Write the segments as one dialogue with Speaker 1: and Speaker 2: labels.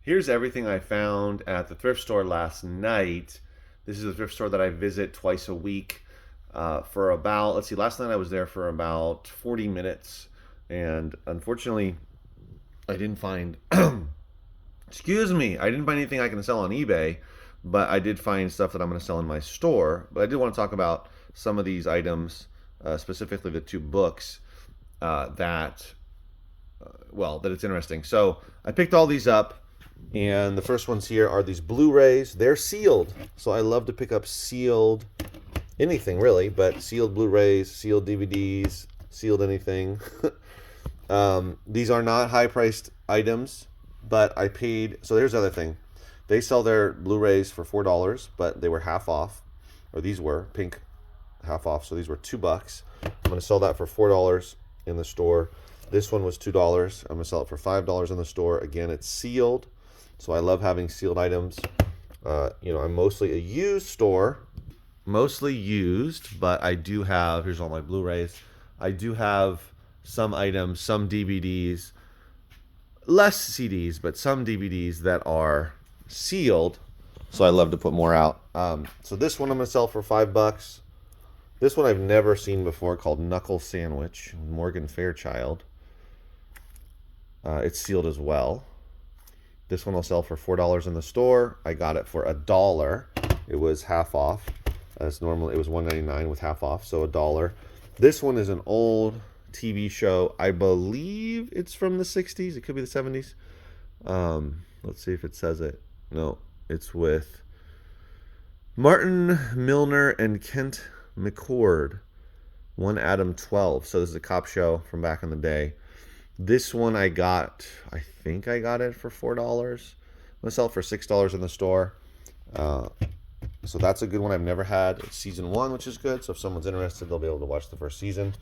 Speaker 1: Here's everything I found at the thrift store last night. This is a thrift store that I visit twice a week for about, let's see, last night I was there for about 40 minutes. And unfortunately, I didn't find, excuse me, I didn't find anything I can sell on eBay, but I did find stuff that I'm going to sell in my store. But I did want to talk about some of these items, specifically the two books that it's interesting. So I picked all these up, and the first ones here are these Blu-rays. They're sealed, so I love to pick up sealed anything really, but sealed Blu-rays, sealed DVDs, sealed anything. These are not high-priced items, but I paid. So here's the other thing: they sell their Blu-rays for $4, but they were half off, or these were pink half off. So these were $2. I'm going to sell that for $4 in the store. This one was $2. I'm going to sell it for $5 in the store. Again, it's sealed, so I love having sealed items. I'm mostly a used store, mostly used, but I do have, here's all my Blu-rays. I do have some items, some DVDs, less CDs, but some DVDs that are sealed, so I love to put more out. So this one I'm going to sell for $5. This one I've never seen before, called Knuckle Sandwich, Morgan Fairchild. It's sealed as well. This one I'll sell for $4 in the store. I got it for $1. It was half off. As normally it was $1.99 with half off, so $1. This one is an old TV show. I believe it's from the 60s. It could be the 70s. Let's see if it says it. No, it's with Martin Milner and Kent McCord. 1 Adam 12. So this is a cop show from back in the day. This one I think I got it for $4. I'm going to sell it for $6 in the store. So that's a good one I've never had. It's season 1, which is good. So if someone's interested, they'll be able to watch the first season.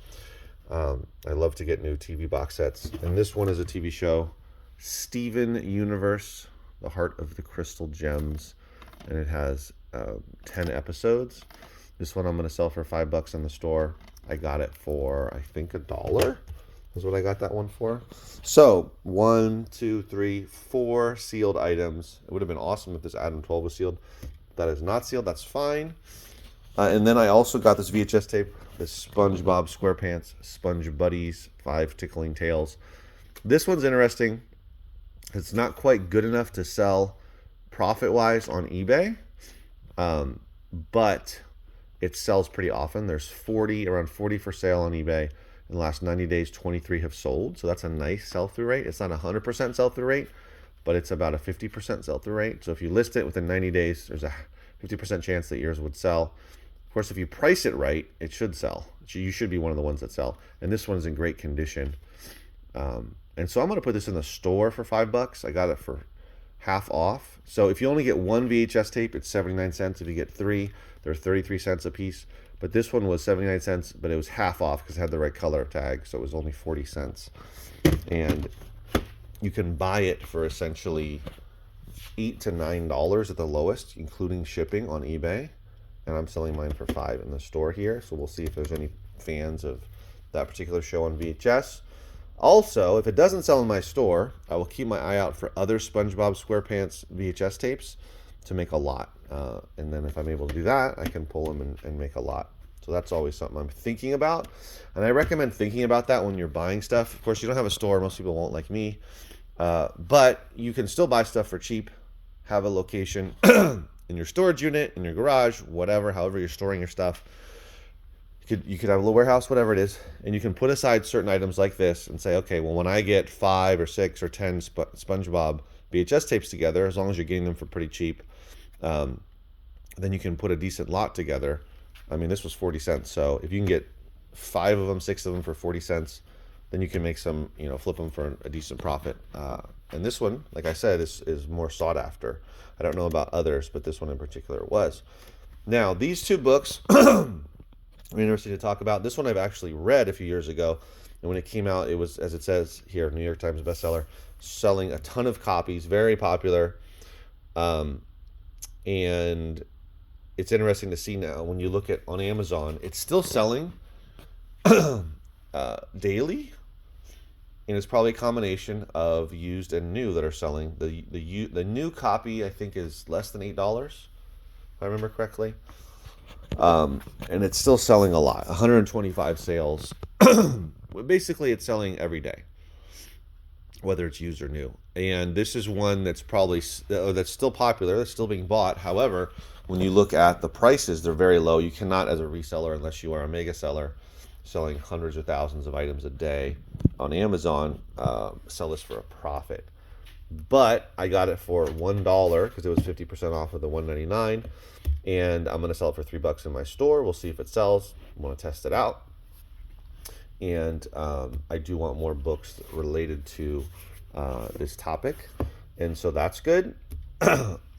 Speaker 1: I love to get new TV box sets. And this one is a TV show, Steven Universe, The Heart of the Crystal Gems. And it has 10 episodes. This one I'm going to sell for $5 in the store. I got it for, I think, $1 is what I got that one for. So 1, 2, 3, 4 sealed items. It would have been awesome if this Adam 12 was sealed. That is not sealed. That's fine. And then I also got this VHS tape, this SpongeBob SquarePants Sponge Buddies 5 Tickling Tails. This one's interesting. It's not quite good enough to sell profit-wise on eBay, but it sells pretty often. There's around 40 for sale on eBay. In the last 90 days, 23 have sold. So that's a nice sell-through rate. It's not a 100% sell-through rate, but it's about a 50% sell-through rate. So if you list it within 90 days, there's a 50% chance that yours would sell. Of course, if you price it right, it should sell. You should be one of the ones that sell. And this one's in great condition. And so I'm going to put this in the store for $5. I got it for half off. So if you only get one VHS tape, it's 79 cents. If you get 3, they're 33 cents a piece. But this one was 79 cents, but it was half off because it had the right color tag, so it was only 40 cents. And you can buy it for essentially $8 to $9 at the lowest, including shipping on eBay. And I'm selling mine for $5 in the store here, so we'll see if there's any fans of that particular show on VHS. Also, if it doesn't sell in my store, I will keep my eye out for other SpongeBob SquarePants VHS tapes to make a lot. And then if I'm able to do that, I can pull them and make a lot. So that's always something I'm thinking about. And I recommend thinking about that when you're buying stuff. Of course, you don't have a store. Most people won't, like me. But you can still buy stuff for cheap. Have a location in your storage unit, in your garage, whatever, however you're storing your stuff. You could have a little warehouse, whatever it is, and you can put aside certain items like this and say, okay, well, when I get 5 or 6 or 10 SpongeBob VHS tapes together, as long as you're getting them for pretty cheap, then you can put a decent lot together. I mean, this was 40 cents, so if you can get 5 of them, 6 of them for 40 cents, then you can make some, flip them for a decent profit. And this one, like I said, is more sought after. I don't know about others, but this one in particular was. Now, these two books I'm interested to talk about. This one I've actually read a few years ago, and when it came out, it was, as it says here, New York Times bestseller, selling a ton of copies, very popular. And it's interesting to see now when you look at on Amazon, it's still selling daily. and it's probably a combination of used and new that are selling. The new copy I think is less than $8, if I remember correctly, and it's still selling a lot. 125 sales. Basically, it's selling every day, whether it's used or new. And this is one that's probably that's still popular, that's still being bought. However, when you look at the prices, they're very low. You cannot, as a reseller, unless you are a mega seller selling hundreds of thousands of items a day on Amazon, sell this for a profit. But I got it for $1 because it was 50% off of the $1.99, and I'm going to sell it for $3 in my store. We'll see if it sells. I want to test it out. And I do want more books related to this topic, and so that's good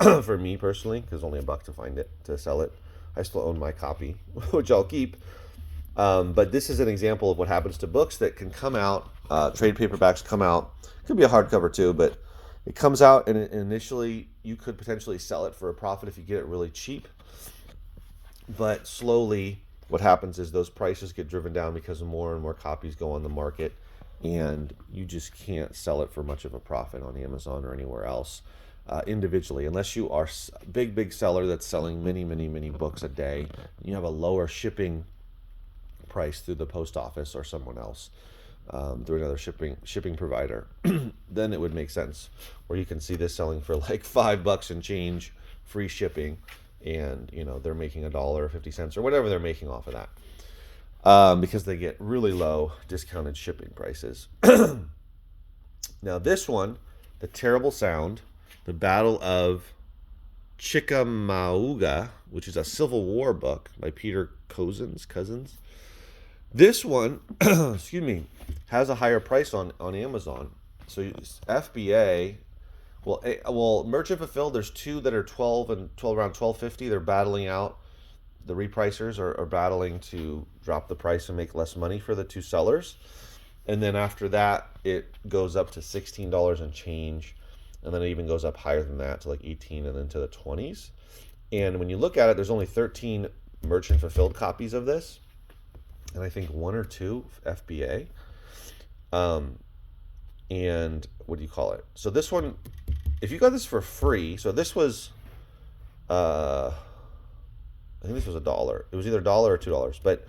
Speaker 1: for me personally, because only $1 to find it, to sell it. I still own my copy, which I'll keep. But this is an example of what happens to books that can come out. Trade paperbacks come out. It could be a hardcover too, but it comes out, and initially you could potentially sell it for a profit if you get it really cheap. But slowly, what happens is those prices get driven down because more and more copies go on the market, and you just can't sell it for much of a profit on Amazon or anywhere else individually, unless you are a big seller that's selling many books a day. You have a lower shipping price through the post office or someone else, through another shipping provider. Then it would make sense, where you can see this selling for like $5 and change, free shipping, and they're making $1.50 or whatever they're making off of that, because they get really low discounted shipping prices. Now this one, The Terrible Sound, The Battle of Chickamauga, which is a Civil War book by Peter Cousins. This one, excuse me, has a higher price on Amazon. So FBA, well, Merchant Fulfilled, there's two that are 12 around $12.50. They're battling out. The repricers are battling to drop the price and make less money for the two sellers. And then after that, it goes up to $16 and change. And then it even goes up higher than that to like 18 and then to the 20s. And when you look at it, there's only 13 Merchant Fulfilled copies of this, and I think 1 or 2 FBA. And what do you call it? So this one, if you got this for free, so this was, I think this was $1. It was either $1 or $2. But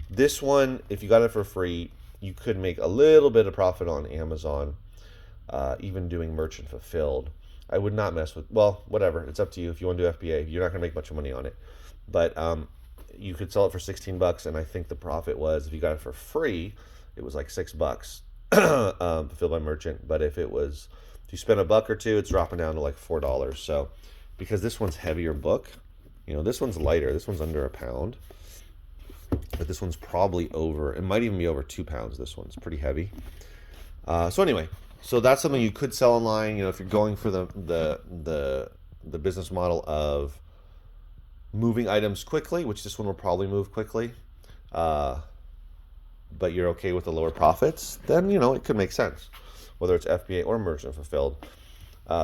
Speaker 1: this one, if you got it for free, you could make a little bit of profit on Amazon, even doing Merchant Fulfilled. I would not mess with, well, whatever. It's up to you. If you want to do FBA, you're not going to make much money on it. But you could sell it for $16, and I think the profit was, if you got it for free, it was like $6, fulfilled by merchant. But if you spend $1 or $2, it's dropping down to like $4. So, because this one's heavier book, this one's lighter. This one's under a pound, but this one's probably over. It might even be over 2 pounds. This one's pretty heavy. So anyway, so that's something you could sell online. If you're going for the business model of moving items quickly, which this one will probably move quickly, but you're okay with the lower profits, then it could make sense, whether it's FBA or Merchant Fulfilled.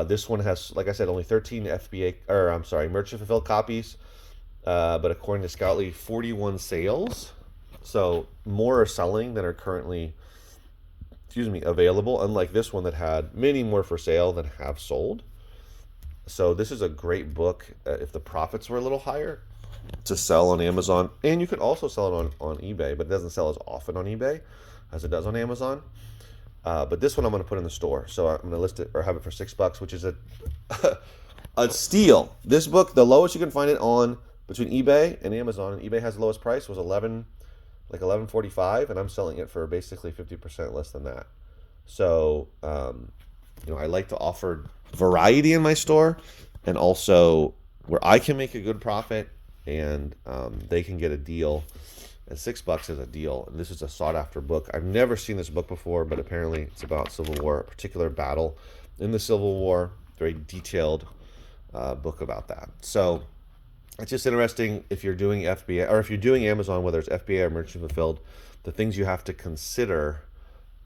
Speaker 1: This one has, like I said, only 13 Merchant Fulfilled copies, but according to Scoutly, 41 sales. So more are selling than are currently, available, unlike this one that had many more for sale than have sold. So this is a great book if the profits were a little higher to sell on Amazon. And you could also sell it on eBay, but it doesn't sell as often on eBay as it does on Amazon. But this one I'm going to put in the store. So I'm going to list it or have it for $6, which is a steal. This book, the lowest you can find it on between eBay and Amazon, and eBay has the lowest price, was $11.45, and I'm selling it for basically 50% less than that. So, I like to offer variety in my store, and also where I can make a good profit and they can get a deal. And $6 is a deal. And this is a sought after book. I've never seen this book before, but apparently it's about Civil War, a particular battle in the Civil War. Very detailed book about that. So it's just interesting if you're doing FBA or if you're doing Amazon, whether it's FBA or Merchant Fulfilled, the things you have to consider,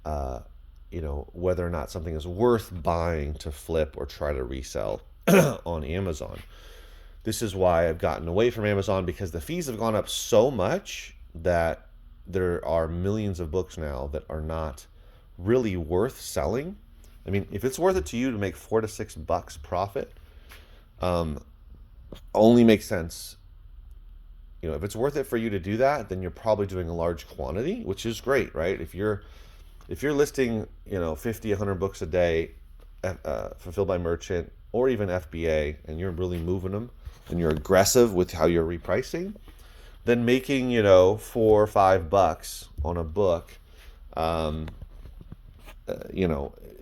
Speaker 1: whether or not something is worth buying to flip or try to resell on Amazon. This is why I've gotten away from Amazon, because the fees have gone up so much that there are millions of books now that are not really worth selling, I mean, if it's worth it to you to make $4 to $6 profit, only makes sense. You know, if it's worth it for you to do that, then you're probably doing a large quantity, which is great, right? If you're listing, 50, 100 books a day, fulfilled by merchant or even FBA, and you're really moving them and you're aggressive with how you're repricing, then making, $4 or $5 on a book,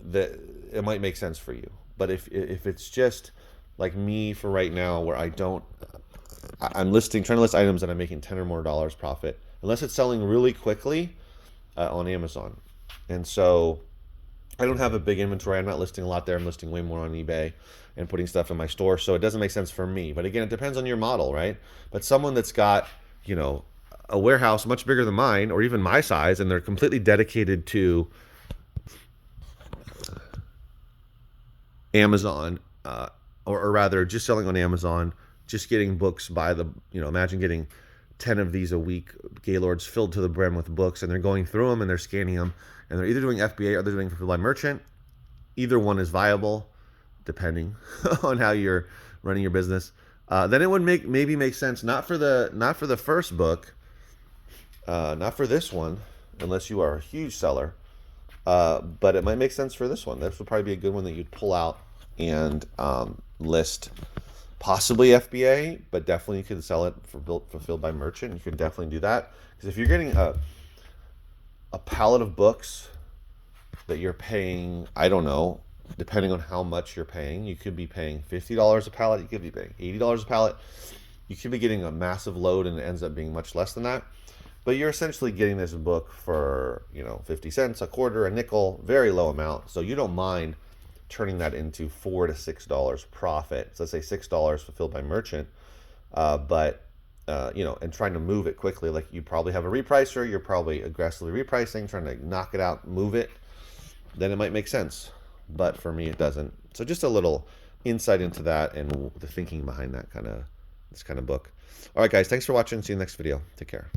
Speaker 1: that it might make sense for you. But if it's just like me for right now, where I'm trying to list items that I'm making $10 or more profit, unless it's selling really quickly on Amazon. And so I don't have a big inventory. I'm not listing a lot there. I'm listing way more on eBay and putting stuff in my store. So it doesn't make sense for me. But again, it depends on your model, right? But someone that's got, a warehouse much bigger than mine or even my size, and they're completely dedicated to Amazon, or rather just selling on Amazon, just getting books by the, imagine getting 10 of these a week, Gaylords filled to the brim with books, and they're going through them and they're scanning them, and they're either doing FBA or they're doing fulfilled by merchant. Either one is viable, depending on how you're running your business. Then it would maybe make sense, not for the first book, not for this one, unless you are a huge seller. But it might make sense for this one. This would probably be a good one that you'd pull out and list. Possibly FBA, but definitely you could sell it for fulfilled by merchant. You can definitely do that, because if you're getting a pallet of books that you're paying, I don't know, depending on how much you're paying, you could be paying $50 a pallet, you could be paying $80 a pallet, you could be getting a massive load and it ends up being much less than that. But you're essentially getting this book for 50 cents, a quarter, a nickel, very low amount. So you don't mind turning that into $4 to $6 profit. So let's say $6 fulfilled by merchant, and trying to move it quickly. Like, you probably have a repricer, you're probably aggressively repricing, trying to knock it out, move it. Then it might make sense. But for me, it doesn't. So just a little insight into that and the thinking behind this kind of book. All right, guys, thanks for watching. See you in the next video. Take care.